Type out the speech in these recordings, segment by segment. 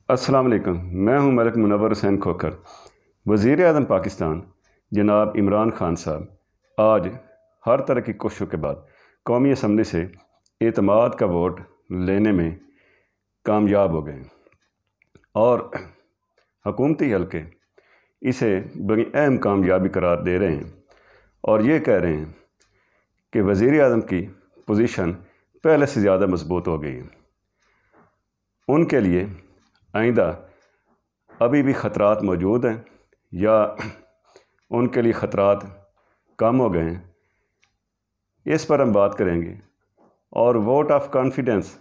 السلام علیکم، میں ہوں ملک منور حسین کھوکھر۔ وزیر اعظم پاکستان جناب عمران خان صاحب آج ہر طرح کی کوششوں کے بعد قومی اسمبلی سے اعتماد کا ووٹ لینے میں کامیاب ہو گئے اور حکومتی حلقے اسے بڑی اہم کامیابی قرار دے رہے ہیں اور یہ کہہ رہے ہیں کہ وزیر اعظم کی پوزیشن پہلے سے زیادہ مضبوط ہو گئی ہے۔ ان کے لیے آئندہ ابھی بھی خطرات موجود ہیں یا ان کے لیے خطرات کم ہو گئے ہیں، اس پر ہم بات کریں گے۔ اور ووٹ آف کانفیڈنس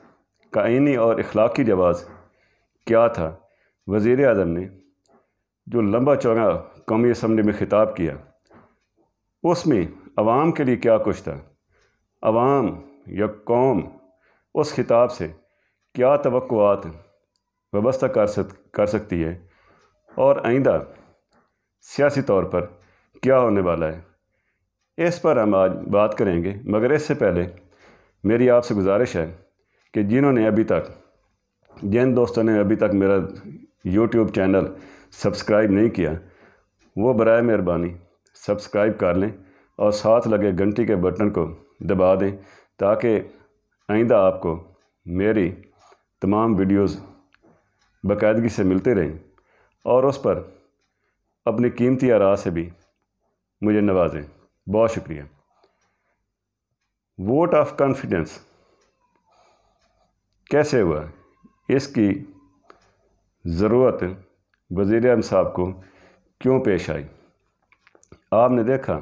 کا آئینی اور اخلاقی جواز کیا تھا؟ وزیر اعظم نے جو لمبا چوڑا قومی اسمبلی میں خطاب کیا، اس میں عوام کے لیے کیا کچھ تھا؟ عوام یا قوم اس خطاب سے کیا توقعات وابستہ کر سکتی ہے اور آئندہ سیاسی طور پر کیا ہونے والا ہے، اس پر ہم آج بات کریں گے۔ مگر اس سے پہلے میری آپ سے گزارش ہے کہ جن دوستوں نے ابھی تک میرا یوٹیوب چینل سبسکرائب نہیں کیا، وہ برائے مہربانی سبسکرائب کر لیں اور ساتھ لگے گھنٹی کے بٹن کو دبا دیں تاکہ آئندہ آپ کو میری تمام ویڈیوز باقاعدگی سے ملتے رہیں اور اس پر اپنی قیمتی آراء سے بھی مجھے نوازیں۔ بہت شکریہ۔ ووٹ آف کانفیڈنس کیسے ہوا؟ اس کی ضرورت وزیر اعظم صاحب کو کیوں پیش آئی؟ آپ نے دیکھا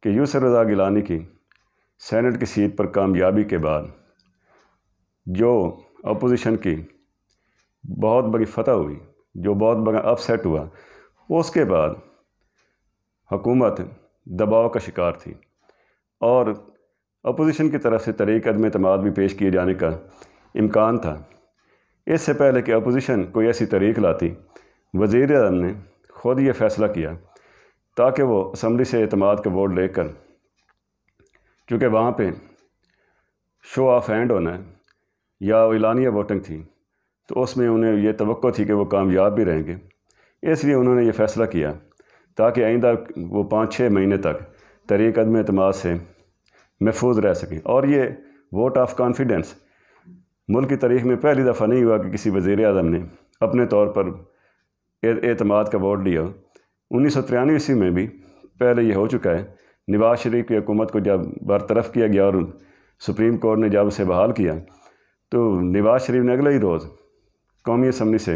کہ یوسف رضا گیلانی کی سینٹ کی سیٹ پر کامیابی کے بعد جو اپوزیشن کی بہت بڑی فتح ہوئی، جو بہت بڑا اپ سیٹ ہوا، اس کے بعد حکومت دباؤ کا شکار تھی اور اپوزیشن کی طرف سے تحریک عدم اعتماد بھی پیش کیے جانے کا امکان تھا۔ اس سے پہلے کہ اپوزیشن کوئی ایسی تحریک لاتی، وزیر اعظم نے خود یہ فیصلہ کیا تاکہ وہ اسمبلی سے اعتماد کا ووٹ لے کر، چونکہ وہاں پہ شو آف ہینڈ ہونا ہے یا اعلانیہ ووٹنگ تھی، تو اس میں انہیں یہ توقع تھی کہ وہ کامیاب بھی رہیں گے، اس لیے انہوں نے یہ فیصلہ کیا تاکہ آئندہ وہ 5-6 مہینے تک تحریک عدم اعتماد سے محفوظ رہ سکیں۔ اور یہ ووٹ آف کانفیڈنس ملک کی تاریخ میں پہلی دفعہ نہیں ہوا کہ کسی وزیر اعظم نے اپنے طور پر اعتماد کا ووٹ لیا۔ 1993 میں بھی پہلے یہ ہو چکا ہے۔ نواز شریف کی حکومت کو جب برطرف کیا گیا اور سپریم کورٹ نے جب اسے بحال کیا، تو نواز شریف نے اگلے ہی روز قومی اسمبلی سے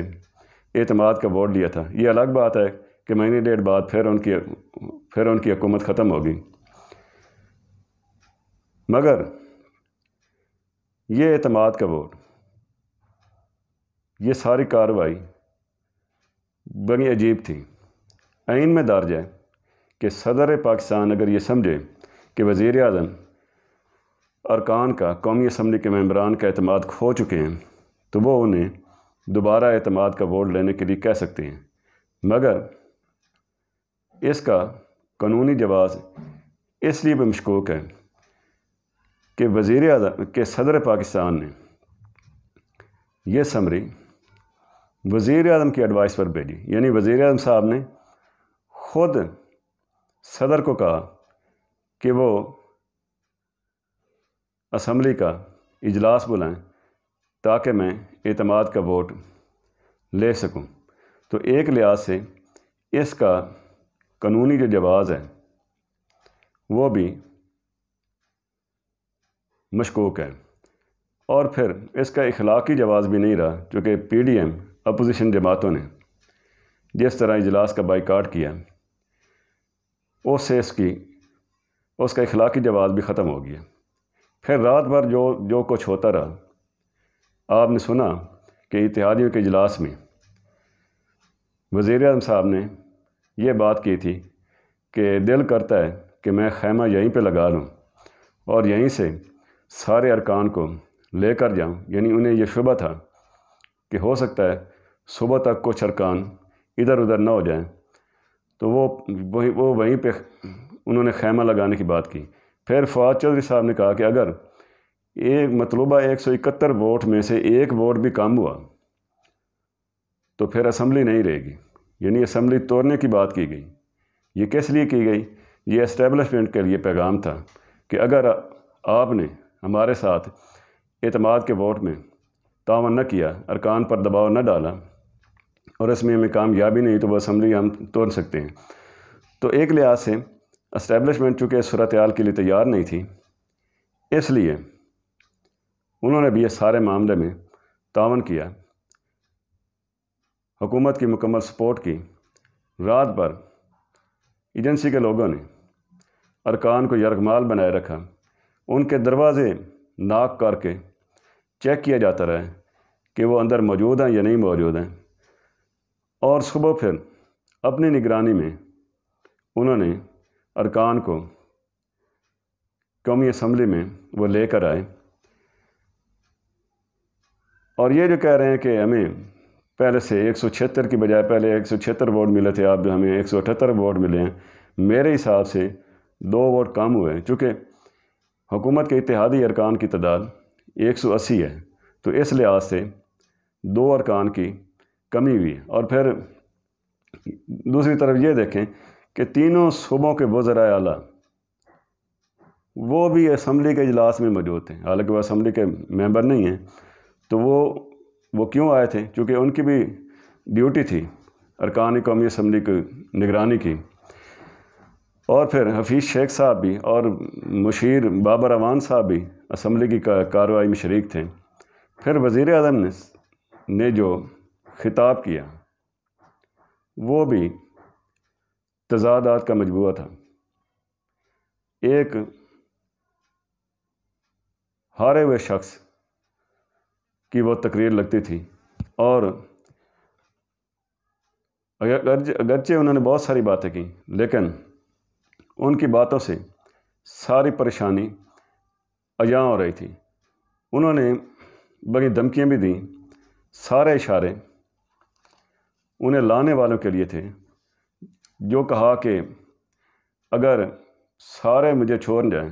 اعتماد کا ووٹ لیا تھا۔ یہ الگ بات ہے کہ مہینے ڈیڑھ بعد پھر ان کی حکومت ختم ہوگی، مگر یہ اعتماد کا ووٹ، یہ ساری کارروائی بڑی عجیب تھی۔ آئین میں درج ہے کہ صدر پاکستان اگر یہ سمجھے کہ وزیر اعظم ارکان کا، قومی اسمبلی کے ممبران کا اعتماد کھو چکے ہیں، تو وہ انہیں دوبارہ اعتماد کا ووٹ لینے کے لیے کہہ سکتے ہیں، مگر اس کا قانونی جواز اس لیے بھی مشکوک ہے کہ وزیر اعظم کے صدر پاکستان نے یہ سمری وزیر اعظم کی ایڈوائس پر بھیجی، یعنی وزیر اعظم صاحب نے خود صدر کو کہا کہ وہ اسمبلی کا اجلاس بلائیں تاکہ میں اعتماد کا ووٹ لے سکوں۔ تو ایک لحاظ سے اس کا قانونی جو جواز ہے وہ بھی مشکوک ہے، اور پھر اس کا اخلاقی جواز بھی نہیں رہا، چونکہ پی ڈی ایم اپوزیشن جماعتوں نے جس طرح اجلاس کا بائیکاٹ کیا، اس سے اس کا اخلاقی جواز بھی ختم ہو گیا۔ پھر رات بھر جو کچھ ہوتا رہا، آپ نے سنا کہ اتحادیوں کے اجلاس میں وزیر اعظم صاحب نے یہ بات کی تھی کہ دل کرتا ہے کہ میں خیمہ یہیں پہ لگا لوں اور یہیں سے سارے ارکان کو لے کر جاؤں، یعنی انہیں یہ شبہ تھا کہ ہو سکتا ہے صبح تک کچھ ارکان ادھر ادھر نہ ہو جائیں، تو وہ وہیں پہ انہوں نے خیمہ لگانے کی بات کی۔ پھر فواد چودھری صاحب نے کہا کہ اگر مطلوبہ 171 ووٹ میں سے ایک ووٹ بھی کم ہوا تو پھر اسمبلی نہیں رہے گی، یعنی اسمبلی توڑنے کی بات کی گئی۔ یہ کس لیے کی گئی؟ یہ اسٹیبلشمنٹ کے لیے پیغام تھا کہ اگر آپ نے ہمارے ساتھ اعتماد کے ووٹ میں تعاون نہ کیا، ارکان پر دباؤ نہ ڈالا اور اس میں ہمیں کامیابی نہیں تو وہ اسمبلی ہم توڑ سکتے ہیں۔ تو ایک لحاظ سے اسٹیبلشمنٹ چونکہ اس صورتحال کے لیے تیار نہیں تھی، اس لیے انہوں نے بھی اس سارے معاملے میں تعاون کیا، حکومت کی مکمل سپورٹ کی۔ رات بھر ایجنسی کے لوگوں نے ارکان کو یرغمال بنائے رکھا، ان کے دروازے ناک کر کے چیک کیا جاتا رہا کہ وہ اندر موجود ہیں یا نہیں موجود ہیں، اور صبح پھر اپنی نگرانی میں انہوں نے ارکان کو قومی اسمبلی میں وہ لے کر آئے، اور یہ جو کہہ رہے ہیں کہ ہمیں پہلے سے 176 کی بجائے پہلے 176 ووٹ ملے تھے، اب ہمیں 178 ووٹ ملے ہیں، میرے حساب سے 2 ووٹ کم ہوئے، چونکہ حکومت کے اتحادی ارکان کی تعداد 180 ہے، تو اس لحاظ سے 2 ارکان کی کمی ہوئی۔ اور پھر دوسری طرف یہ دیکھیں کہ تینوں صوبوں کے وزرائے اعلیٰ وہ بھی اسمبلی کے اجلاس میں موجود تھے، حالانکہ وہ اسمبلی کے ممبر نہیں ہیں، تو وہ کیوں آئے تھے؟ چونکہ ان کی بھی ڈیوٹی تھی ارکان قومی اسمبلی کی نگرانی کی۔ اور پھر حفیظ شیخ صاحب بھی اور مشیر بابر اعوان صاحب بھی اسمبلی کی کارروائی میں شریک تھے۔ پھر وزیر اعظم نے جو خطاب کیا وہ بھی تضادات کا مجموعہ تھا۔ ایک ہارے ہوئے شخص کی وہ تقریر لگتی تھی، اور اگرچہ انہوں نے بہت ساری باتیں کی، لیکن ان کی باتوں سے ساری پریشانی عیاں ہو رہی تھی۔ انہوں نے بڑی دھمکیاں بھی دیں، سارے اشارے انہیں لانے والوں کے لیے تھے، جو کہا کہ اگر سارے مجھے چھوڑ جائیں،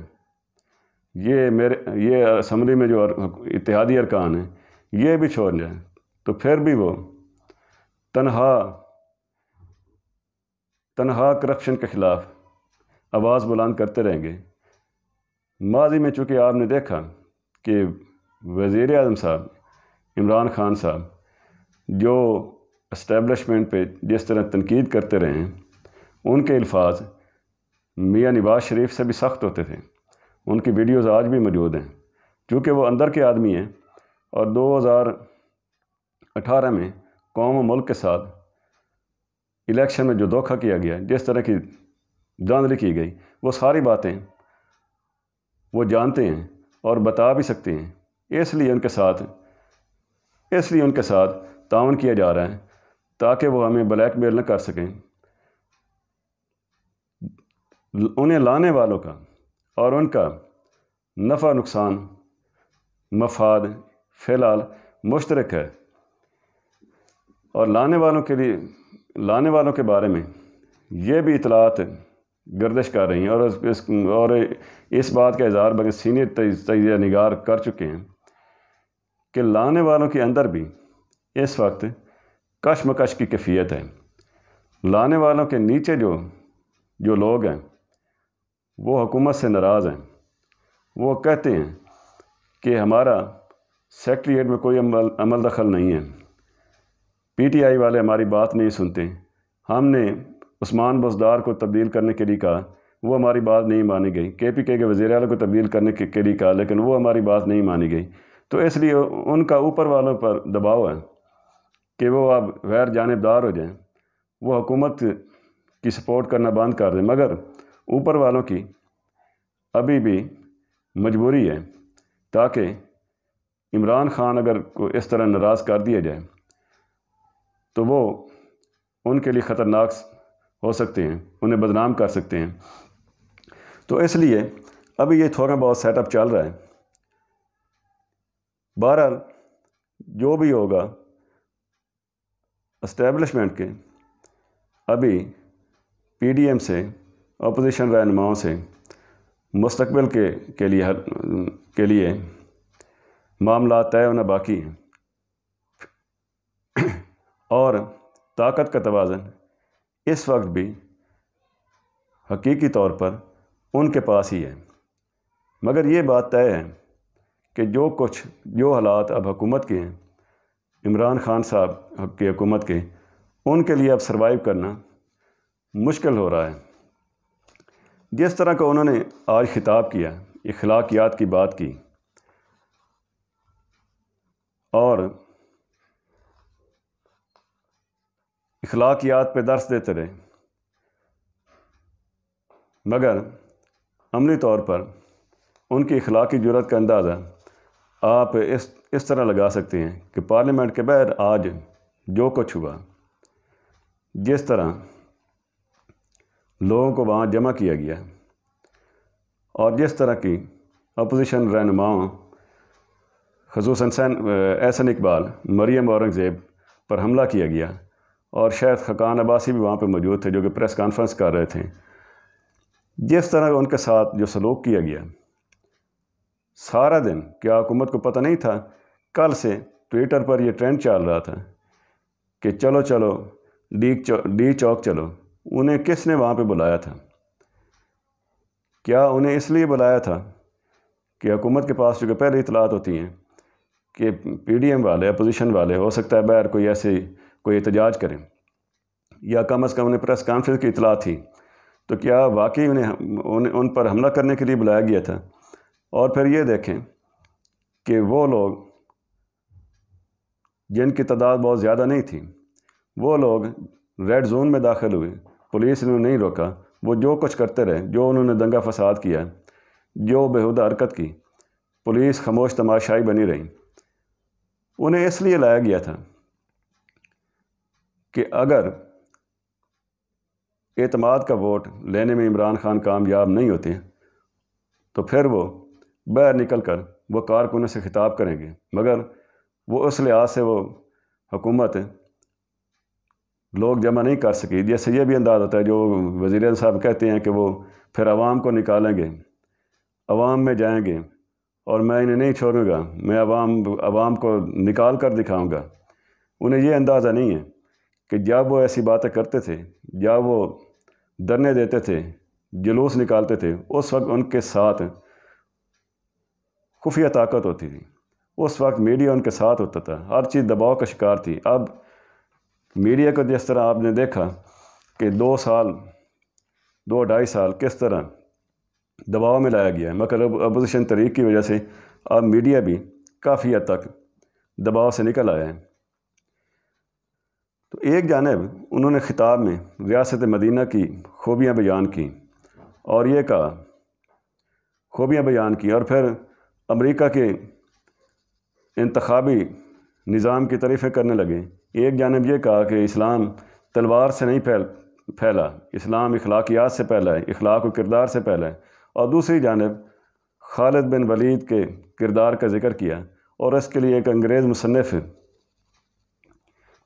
یہ اسمبلی میں جو اتحادی ارکان ہیں یہ بھی چھوڑ جائیں، تو پھر بھی وہ تنہا کرپشن کے خلاف آواز بلند کرتے رہیں گے۔ ماضی میں چونکہ آپ نے دیکھا کہ وزیر اعظم صاحب عمران خان صاحب جو اسٹیبلشمنٹ پہ جس طرح تنقید کرتے رہے ہیں، ان کے الفاظ میاں نواز شریف سے بھی سخت ہوتے تھے۔ ان کی ویڈیوز آج بھی موجود ہیں، چونکہ وہ اندر کے آدمی ہیں، اور 2018 میں قوم و ملک کے ساتھ الیکشن میں جو دھوکہ کیا گیا، جس طرح کی دھاندلی کی گئی، وہ ساری باتیں وہ جانتے ہیں اور بتا بھی سکتے ہیں۔ اس لیے ان کے ساتھ تعاون کیا جا رہا ہے تاکہ وہ ہمیں بلیک میل نہ کر سکیں۔ انہیں لانے والوں کا اور ان کا نفع نقصان مفاد فی الحال مشترک ہے، اور لانے والوں کے بارے میں یہ بھی اطلاعات گردش کر رہی ہیں، اور اس بات کا اظہار بلکہ سینئر تجزیہ نگار کر چکے ہیں کہ لانے والوں کے اندر بھی اس وقت کشمکش کی کیفیت ہے۔ لانے والوں کے نیچے جو لوگ ہیں وہ حکومت سے ناراض ہیں، وہ کہتے ہیں کہ ہمارا سیکریٹریٹ میں کوئی عمل دخل نہیں ہے، پی ٹی آئی والے ہماری بات نہیں سنتے، ہم نے عثمان بزدار کو تبدیل کرنے کے لیے کہا، وہ ہماری بات نہیں مانی گئی، کے پی کے وزیر اعلیٰ کو تبدیل کرنے کے لیے کہا، لیکن وہ ہماری بات نہیں مانی گئی۔ تو اس لیے ان کا اوپر والوں پر دباؤ ہے کہ وہ اب غیر جانبدار ہو جائیں، وہ حکومت کی سپورٹ کرنا بند کر دیں، مگر اوپر والوں کی ابھی بھی مجبوری ہے، تاکہ عمران خان اگر کو اس طرح ناراض کر دیا جائے تو وہ ان کے لیے خطرناک ہو سکتے ہیں، انہیں بدنام کر سکتے ہیں۔ تو اس لیے ابھی یہ تھوڑا بہت سیٹ اپ چل رہا ہے۔ بہرحال جو بھی ہوگا، اسٹیبلشمنٹ کے ابھی پی ڈی ایم سے اپوزیشن رہنماؤں سے مستقبل کے لیے معاملات طے ہونا باقی ہیں، اور طاقت کا توازن اس وقت بھی حقیقی طور پر ان کے پاس ہی ہے۔ مگر یہ بات طے ہے کہ جو حالات اب حکومت کے ہیں، عمران خان صاحب کی حکومت کے، ان کے لیے اب سروائیو کرنا مشکل ہو رہا ہے۔ جس طرح کا انہوں نے آج خطاب کیا، اخلاقیات کی بات کی اور اخلاقیات پہ درس دیتے رہے، مگر عملی طور پر ان کی اخلاقی جرات کا اندازہ آپ اس طرح لگا سکتے ہیں کہ پارلیمنٹ کے باہر آج جو کچھ ہوا، جس طرح لوگوں کو وہاں جمع کیا گیا اور جس طرح کی اپوزیشن رہنماؤں خصوصاً احسن اقبال، مریم اورنگزیب پر حملہ کیا گیا، اور شاید خاقان عباسی بھی وہاں پہ موجود تھے جو کہ پریس کانفرنس کر رہے تھے، جس طرح ان کے ساتھ جو سلوک کیا گیا سارا دن، کیا حکومت کو پتہ نہیں تھا؟ کل سے ٹویٹر پر یہ ٹرینڈ چل رہا تھا کہ چلو چلو ڈی چوک چلو۔ انہیں کس نے وہاں پہ بلایا تھا؟ کیا انہیں اس لیے بلایا تھا کہ حکومت کے پاس جو کہ پہلے اطلاعات ہوتی ہیں کہ پی ڈی ایم والے، اپوزیشن والے ہو سکتا ہے باہر کوئی احتجاج کریں، یا کم از کم انہیں پریس کانفرنس کی اطلاع تھی، تو کیا واقعی انہیں ان پر حملہ کرنے کے لیے بلایا گیا تھا؟ اور پھر یہ دیکھیں کہ وہ لوگ جن کی تعداد بہت زیادہ نہیں تھی، وہ لوگ ریڈ زون میں داخل ہوئے، پولیس نے نہیں روکا، وہ جو کچھ کرتے رہے، جو انہوں نے دنگا فساد کیا، جو بےہودہ حرکت کی، پولیس خاموش تماشائی بنی رہی۔ انہیں اس لیے لایا گیا تھا کہ اگر اعتماد کا ووٹ لینے میں عمران خان کامیاب نہیں ہوتے تو پھر وہ باہر نکل کر وہ کارکنوں سے خطاب کریں گے، مگر وہ اس لحاظ سے وہ حکومت لوگ جمع نہیں کر سکی۔ جیسے یہ بھی انداز ہوتا ہے جو وزیر اعظم صاحب کہتے ہیں کہ وہ پھر عوام کو نکالیں گے، عوام میں جائیں گے اور میں انہیں نہیں چھوڑوں گا، میں عوام کو نکال کر دکھاؤں گا۔ انہیں یہ اندازہ نہیں ہے کہ جب وہ ایسی باتیں کرتے تھے، جب وہ دھرنے دیتے تھے، جلوس نکالتے تھے، اس وقت ان کے ساتھ خفیہ طاقت ہوتی تھی، اس وقت میڈیا ان کے ساتھ ہوتا تھا، ہر چیز دباؤ کا شکار تھی۔ اب میڈیا کو جس طرح آپ نے دیکھا کہ 2-2.5 سال کس طرح دباؤ میں لایا گیا ہے، مگر اپوزیشن تحریک کی وجہ سے اب میڈیا بھی کافی حد تک دباؤ سے نکل آیا ہے۔ تو ایک جانب انہوں نے خطاب میں ریاست مدینہ کی خوبیاں بیان کی اور یہ کہا، خوبیاں بیان کی، اور پھر امریکہ کے انتخابی نظام کی تعریفیں کرنے لگے۔ ایک جانب یہ کہا کہ اسلام تلوار سے نہیں پھیلا، اسلام اخلاقیات سے پھیلا ہے، اخلاق و کردار سے پھیلا ہے، اور دوسری جانب خالد بن ولید کے کردار کا ذکر کیا اور اس کے لیے ایک انگریز مصنف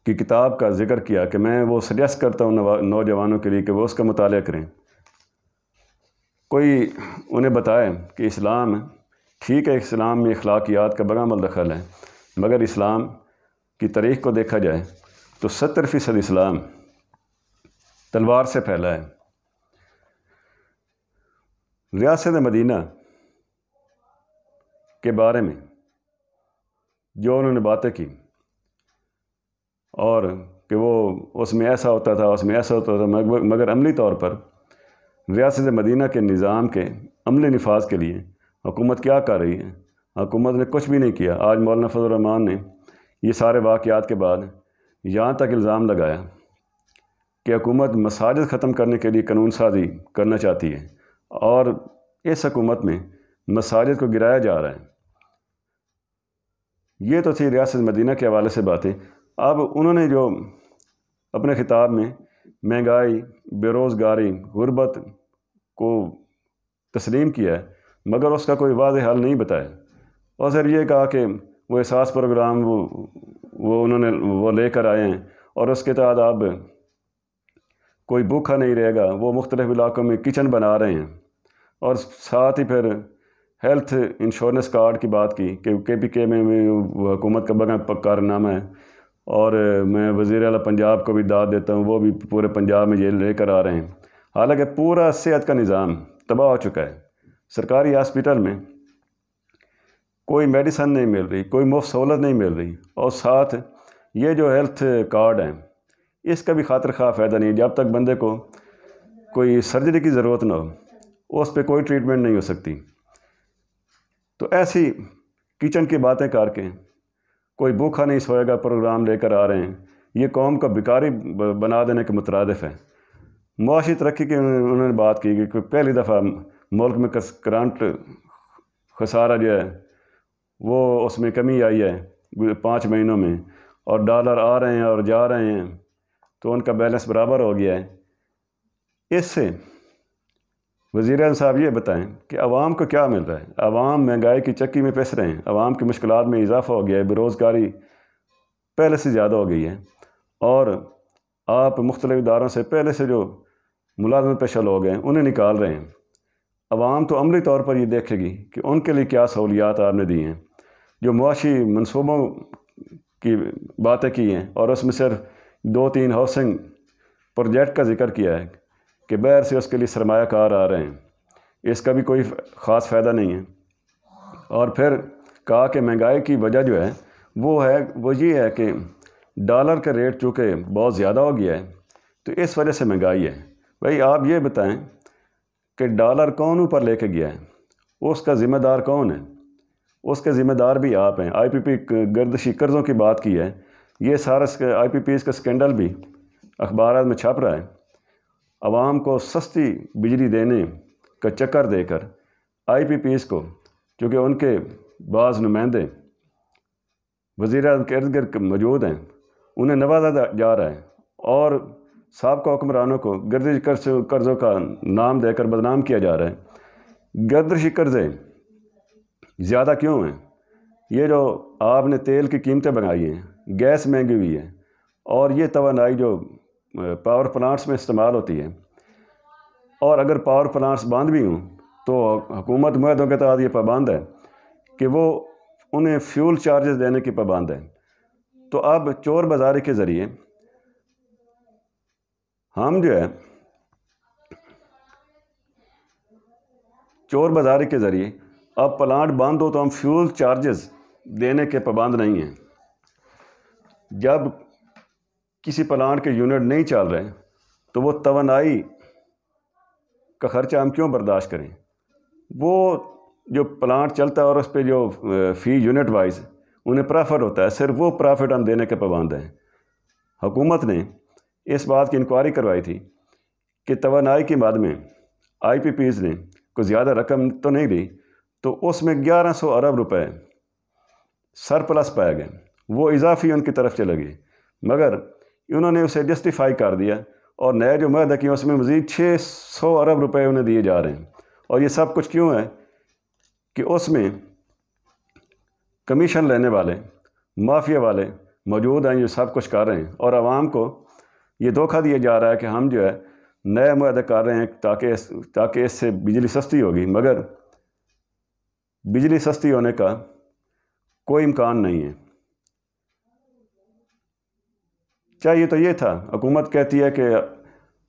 کی کتاب کا ذکر کیا کہ میں وہ سجیسٹ کرتا ہوں نوجوانوں کے لیے کہ وہ اس کا مطالعہ کریں۔ کوئی انہیں بتائے کہ اسلام ٹھیک ہے، اسلام میں اخلاقیات کا بڑا عمل دخل ہے، مگر اسلام کی تاریخ کو دیکھا جائے تو 70% اسلام تلوار سے پھیلا ہے۔ ریاست مدینہ کے بارے میں جو انہوں نے باتیں کی اور کہ وہ اس میں ایسا ہوتا تھا، اس میں ایسا ہوتا تھا، مگر عملی طور پر ریاست مدینہ کے نظام کے عملی نفاذ کے لیے حکومت کیا کر رہی ہے؟ حکومت نے کچھ بھی نہیں کیا۔ آج مولانا فضل الرحمان نے یہ سارے واقعات کے بعد یہاں تک الزام لگایا کہ حکومت مساجد ختم کرنے کے لیے قانون سازی کرنا چاہتی ہے، اور اس حکومت میں مساجد کو گرایا جا رہا ہے۔ یہ تو تھی ریاست مدینہ کے حوالے سے باتیں۔ اب انہوں نے جو اپنے خطاب میں مہنگائی، بے روزگاری، غربت کو تسلیم کیا ہے، مگر اس کا کوئی واضح حل نہیں بتایا، اور صرف یہ کہا کہ وہ احساس پروگرام انہوں نے لے کر آئے ہیں، اور اس کے تحت اب کوئی بھوکا نہیں رہے گا۔ وہ مختلف علاقوں میں کچن بنا رہے ہیں، اور ساتھ ہی پھر ہیلتھ انشورنس کارڈ کی بات کی کہ کے پی کے میں وہ حکومت کا بڑا کارنامہ ہے، اور میں وزیر اعلیٰ پنجاب کو بھی داد دیتا ہوں، وہ بھی پورے پنجاب میں یہ لے کر آ رہے ہیں، حالانکہ پورا صحت کا نظام تباہ ہو چکا ہے۔ سرکاری ہاسپٹل میں کوئی میڈیسن نہیں مل رہی، کوئی مفت سہولت نہیں مل رہی، اور ساتھ یہ جو ہیلتھ کارڈ ہیں اس کا بھی خاطر خواہ فائدہ نہیں، جب تک بندے کو کوئی سرجری کی ضرورت نہ ہو اس پہ کوئی ٹریٹمنٹ نہیں ہو سکتی۔ تو ایسی کچن کی باتیں کر کے کوئی بھوکا نہیں سوئے گا پروگرام لے کر آ رہے ہیں، یہ قوم کا بیکاری بنا دینے کے مترادف ہے۔ معاشی ترقی کی انہوں نے بات کی کہ پہلی دفعہ ملک میں کرنٹ خسارہ جو ہے وہ اس میں کمی آئی ہے 5 مہینوں میں، اور ڈالر آ رہے ہیں اور جا رہے ہیں تو ان کا بیلنس برابر ہو گیا ہے۔ اس سے وزیر اعظم صاحب یہ بتائیں کہ عوام کو کیا مل رہا ہے؟ عوام مہنگائی کی چکی میں پس رہے ہیں، عوام کی مشکلات میں اضافہ ہو گیا ہے، بے روزگاری پہلے سے زیادہ ہو گئی ہے، اور آپ مختلف اداروں سے پہلے سے جو ملازمت پیشہ لوگ ہیں انہیں نکال رہے ہیں۔ عوام تو عملی طور پر یہ دیکھے گی کہ ان کے لیے کیا سہولیات آپ نے دی ہیں، جو معاشی منصوبوں کی باتیں کی ہیں، اور اس میں صرف 2-3 ہاؤسنگ پروجیکٹ کا ذکر کیا ہے کہ باہر سے اس کے لیے سرمایہ کار آ رہے ہیں، اس کا بھی کوئی خاص فائدہ نہیں ہے۔ اور پھر کہا کہ مہنگائی کی وجہ جو ہے وہ یہ ہے کہ ڈالر کا ریٹ چونکہ بہت زیادہ ہو گیا ہے تو اس وجہ سے مہنگائی ہے۔ بھائی آپ یہ بتائیں کہ ڈالر کون اوپر لے کے گیا ہے، اس کا ذمہ دار کون ہے؟ اس کے ذمہ دار بھی آپ ہیں۔ آئی پی پی گردشی قرضوں کی بات کی ہے، یہ سارا آئی پی پیز کا سکینڈل بھی اخبارات میں چھپ رہا ہے۔ عوام کو سستی بجلی دینے کا چکر دے کر آئی پی پیز کو، چونکہ ان کے بعض نمائندے وزیر اعظم کے ارد گرد موجود ہیں، انہیں نوازا جا رہا ہے، اور سابقہ حکمرانوں کو گردشی قرضوں کا نام دے کر بدنام کیا جا رہا ہے۔ گردشی قرضے زیادہ کیوں ہیں؟ یہ جو آپ نے تیل کی قیمتیں بنائی ہیں، گیس مہنگی ہوئی ہے، اور یہ توانائی جو پاور پلانٹس میں استعمال ہوتی ہے، اور اگر پاور پلانٹس بند بھی ہوں تو حکومت معاہدوں کے تحت یہ پابند ہے کہ وہ انہیں فیول چارجز دینے کی پابند ہے۔ تو اب چور بازاری کے ذریعے ہم جو ہے اب پلانٹ بند ہو تو ہم فیول چارجز دینے کے پابند نہیں ہیں۔ جب کسی پلانٹ کے یونٹ نہیں چل رہے تو وہ توانائی کا خرچہ ہم کیوں برداشت کریں؟ وہ جو پلانٹ چلتا ہے اور اس پہ جو فی یونٹ وائز انہیں پرافٹ ہوتا ہے، صرف وہ پرافٹ ہم دینے کے پابند ہیں۔ حکومت نے اس بات کی انکوائری کروائی تھی کہ توانائی کی مد میں آئی پی پیز نے کوئی زیادہ رقم تو نہیں لی، تو اس میں 1100 ارب روپے سرپلس پائے گئے، وہ اضافی ان کی طرف چلے گئے، مگر انہوں نے اسے جسٹیفائی کر دیا، اور نئے جو معاہدہ کیا اس میں مزید 600 ارب روپے انہیں دیے جا رہے ہیں۔ اور یہ سب کچھ کیوں ہے کہ اس میں کمیشن لینے والے مافیا والے موجود ہیں جو سب کچھ کر رہے ہیں، اور عوام کو یہ دھوکہ دیا جا رہا ہے کہ ہم جو ہے نئے معاہدہ کر رہے ہیں تاکہ اس سے بجلی سستی ہوگی، مگر بجلی سستی ہونے کا کوئی امکان نہیں ہے۔ چاہیے تو یہ تھا، حکومت کہتی ہے کہ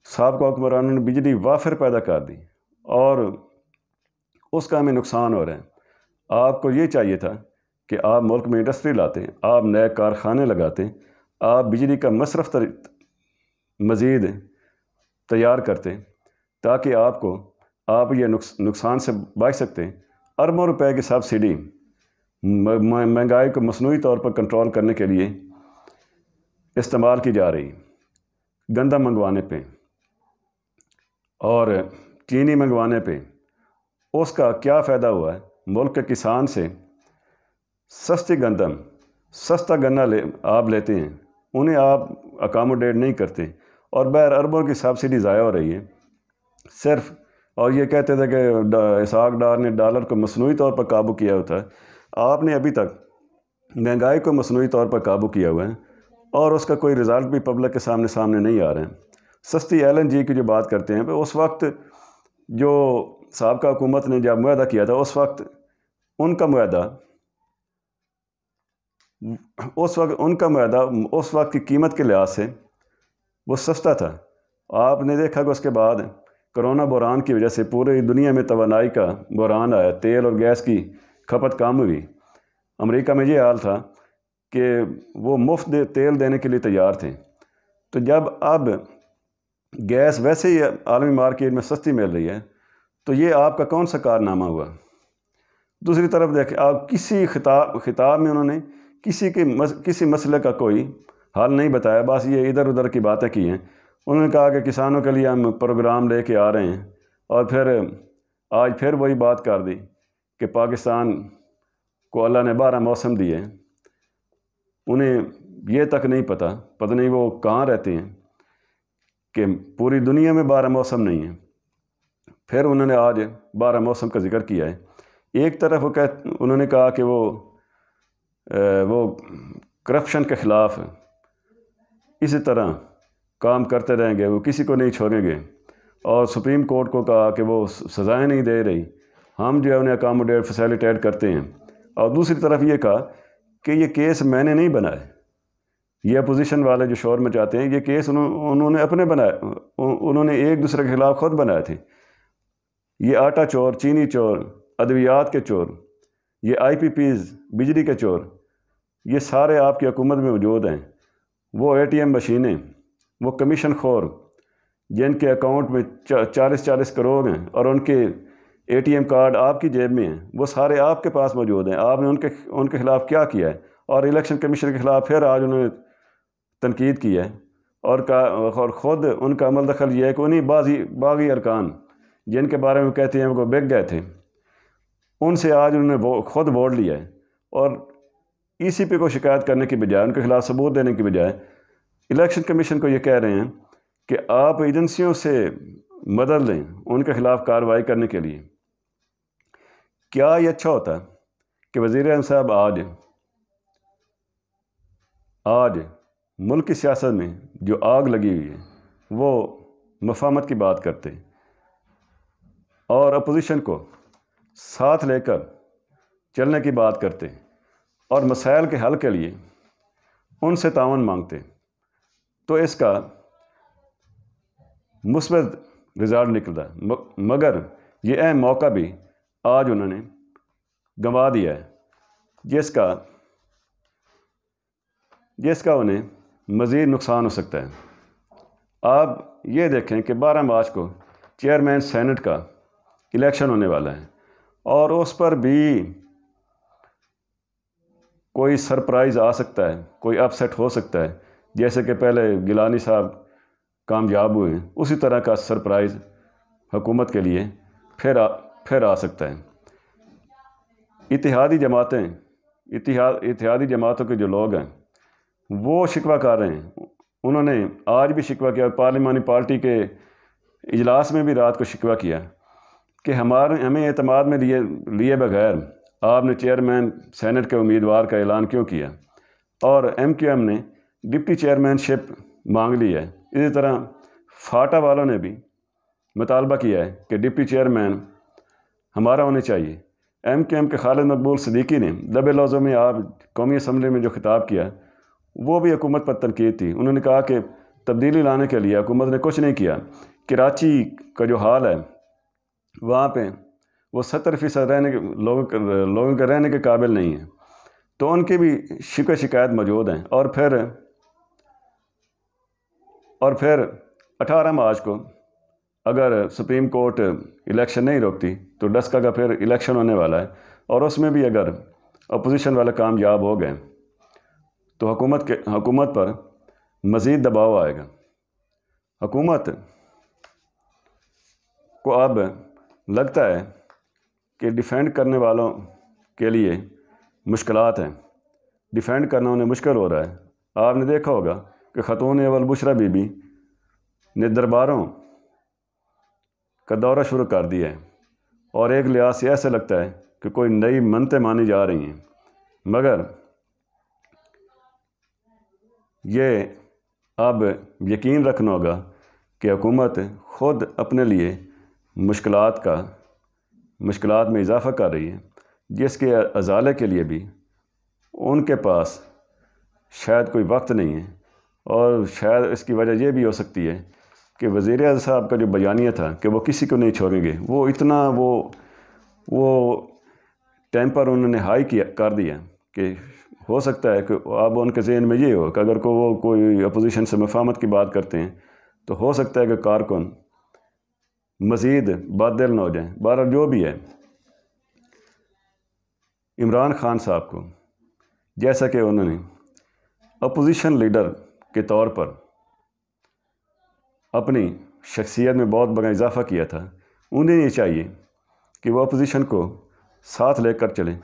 سابقہ حکمرانوں نے بجلی وافر پیدا کر دی اور اس کا ہمیں نقصان ہو رہا ہے۔ آپ کو یہ چاہیے تھا کہ آپ ملک میں انڈسٹری لاتے، آپ نئے کارخانے لگاتے، آپ بجلی کا مصرف مزید تیار کرتے، تاکہ آپ یہ نقصان سے بچ سکتے۔ اربوں روپے کی سبسڈی مہنگائی کو مصنوعی طور پر کنٹرول کرنے کے لیے استعمال کی جا رہی، گندم منگوانے پہ اور چینی منگوانے پہ۔ اس کا کیا فائدہ ہوا ہے؟ ملک کے کسان سے سستا گنا آپ لیتے ہیں، انہیں آپ اکاموڈیٹ نہیں کرتے، اور بہر اربوں کی سبسڈی ضائع ہو رہی ہے صرف۔ اور یہ کہتے تھے کہ اسحاق ڈار نے ڈالر کو مصنوعی طور پر قابو کیا ہوتا ہے، آپ نے ابھی تک مہنگائی کو مصنوعی طور پر قابو کیا ہوا ہے، اور اس کا کوئی رزلٹ بھی پبلک کے سامنے نہیں آ رہے ہیں۔ سستی LNG کی جو بات کرتے ہیں، اس وقت جو سابقہ حکومت نے جب معاہدہ کیا تھا، اس وقت ان کا معاہدہ اس وقت ان کا معاہدہ اس وقت کی قیمت کے لحاظ سے وہ سستا تھا۔ آپ نے دیکھا کہ اس کے بعد کرونا بحران کی وجہ سے پوری دنیا میں توانائی کا بحران آیا، تیل اور گیس کی کھپت کم ہوئی۔ امریکہ میں یہ حال تھا کہ وہ مفت تیل دینے کے لیے تیار تھے۔ تو جب اب گیس ویسے ہی عالمی مارکیٹ میں سستی مل رہی ہے تو یہ آپ کا کون سا کارنامہ ہوا؟ دوسری طرف دیکھیں، آپ کسی خطاب میں انہوں نے کسی مسئلے کا کوئی حل نہیں بتایا، بس یہ ادھر ادھر کی باتیں کی ہیں۔ انہوں نے کہا کہ کسانوں کے لیے ہم پروگرام لے کے آ رہے ہیں، اور پھر آج پھر وہی بات کر دی کہ پاکستان کو اللہ نے 12 موسم دیے، انہیں یہ تک نہیں پتہ نہیں وہ کہاں رہتے ہیں کہ پوری دنیا میں 12 موسم نہیں ہیں۔ پھر انہوں نے آج 12 موسم کا ذکر کیا ہے۔ ایک طرف انہوں نے کہا کہ وہ کرپشن کے خلاف اسی طرح کام کرتے رہیں گے، وہ کسی کو نہیں چھوڑیں گے، اور سپریم کورٹ کو کہا کہ وہ سزائیں نہیں دے رہی، ہم جو ہے انہیں اکاموڈیٹ فیسیلیٹیٹ کرتے ہیں۔ اور دوسری طرف یہ کہا کہ یہ کیس میں نے نہیں بنائے، یہ اپوزیشن والے جو شور مچاتے ہیں، یہ کیس انہوں نے اپنے بنائے، انہوں نے ایک دوسرے کے خلاف خود بنائے تھے۔ یہ آٹا چور، چینی چور، ادویات کے چور، یہ IPPs، بجلی کے چور، یہ سارے آپ کی حکومت میں موجود ہیں۔ وہ ATM مشینیں، وہ کمیشن خور جن کے اکاؤنٹ میں 40 کروڑ ہیں اور ان کے ATM کارڈ آپ کی جیب میں ہیں، وہ سارے آپ کے پاس موجود ہیں۔ آپ نے ان کے خلاف کیا کیا ہے؟ اور الیکشن کمیشن کے خلاف پھر آج انہوں نے تنقید کی ہے، اور خود ان کا عمل دخل یہ ہے کہ انہیں باغی ارکان جن کے بارے میں کہتے ہیں وہ بک گئے تھے، ان سے آج انہوں نے خود ووٹ لیا ہے، اور ECP کو شکایت کرنے کی بجائے، ان کے خلاف ثبوت دینے کی بجائے الیکشن کمیشن کو یہ کہہ رہے ہیں کہ آپ ایجنسیوں سے مدد لیں ان کے خلاف کارروائی کرنے کے لیے۔ کیا یہ اچھا ہوتا ہے کہ وزیر اعظم صاحب آج ملک کی سیاست میں جو آگ لگی ہوئی ہے وہ مفاہمت کی بات کرتے اور اپوزیشن کو ساتھ لے کر چلنے کی بات کرتے اور مسائل کے حل کے لیے ان سے تعاون مانگتے، تو اس کا مثبت رزلٹ نکلتا ہے؟ مگر یہ اہم موقع بھی آج انہوں نے گنوا دیا ہے، جس کا انہیں مزید نقصان ہو سکتا ہے۔ آپ یہ دیکھیں کہ 12 مارچ کو چیئرمین سینٹ کا الیکشن ہونے والا ہے، اور اس پر بھی کوئی سرپرائز آ سکتا ہے، کوئی اپ سیٹ ہو سکتا ہے۔ جیسے کہ پہلے گیلانی صاحب کامیاب ہوئے، اسی طرح کا سرپرائز حکومت کے لیے پھر آ سکتا ہے۔ اتحادی جماعتوں کے جو لوگ ہیں وہ شکوہ کر رہے ہیں، انہوں نے آج بھی شکوہ کیا، پارلیمانی پارٹی کے اجلاس میں بھی رات کو شکوہ کیا کہ ہمیں اعتماد میں لیے بغیر آپ نے چیئرمین سینٹ کے امیدوار کا اعلان کیوں کیا، اور MQM نے ڈپٹی چیئرمین شپ مانگ لی ہے۔ اسی طرح فاٹا والوں نے بھی مطالبہ کیا ہے کہ ڈپٹی چیئرمین ہمارا ہونے چاہیے۔ MQM کے خالد مقبول صدیقی نے دبے لفظوں میں آپ قومی اسمبلی میں جو خطاب کیا وہ بھی حکومت پر تنقید تھی۔ انہوں نے کہا کہ تبدیلی لانے کے لیے حکومت نے کچھ نہیں کیا۔ کراچی کا جو حال ہے وہاں پہ وہ 70% لوگوں کے رہنے کے قابل نہیں ہیں، تو ان کی بھی شکایت موجود ہیں۔ اور پھر 18 مارچ کو اگر سپریم کورٹ الیکشن نہیں روکتی تو ڈسکا کا پھر الیکشن ہونے والا ہے، اور اس میں بھی اگر اپوزیشن والے کامیاب ہو گئے تو حکومت پر مزید دباؤ آئے گا۔ حکومت کو اب لگتا ہے کہ ڈیفینڈ کرنے والوں کے لیے مشکلات ہیں، ڈیفینڈ کرنا انہیں مشکل ہو رہا ہے۔ آپ نے دیکھا ہوگا کہ خاتون اول بشرا بی بی نے درباروں کا دورہ شروع کر دیا ہے، اور ایک لحاظ سے ایسا لگتا ہے کہ کوئی نئی منتیں مانی جا رہی ہیں، مگر یہ اب یقین رکھنا ہوگا کہ حکومت خود اپنے لیے مشکلات میں اضافہ کر رہی ہے، جس کے ازالے کے لیے بھی ان کے پاس شاید کوئی وقت نہیں ہے، اور شاید اس کی وجہ یہ بھی ہو سکتی ہے کہ وزیر اعظم صاحب کا جو بیانیہ تھا کہ وہ کسی کو نہیں چھوڑیں گے، وہ اتنا وہ ٹیمپر انہوں نے ہائی کر دیا کہ ہو سکتا ہے کہ اب ان کے ذہن میں یہ ہو کہ اگر وہ کوئی اپوزیشن سے مفاہمت کی بات کرتے ہیں تو ہو سکتا ہے کہ کارکن مزید بد دل نہ ہو جائیں۔ بہرحال جو بھی ہے، عمران خان صاحب کو جیسا کہ انہوں نے اپوزیشن لیڈر کے طور پر اپنی شخصیت میں بہت بڑا اضافہ کیا تھا، انہیں یہ چاہیے کہ وہ اپوزیشن کو ساتھ لے کر چلیں،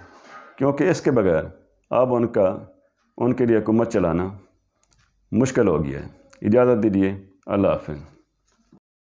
کیونکہ اس کے بغیر اب ان کے لیے حکومت چلانا مشکل ہو گیا ہے۔ اجازت دیجیے، اللہ حافظ۔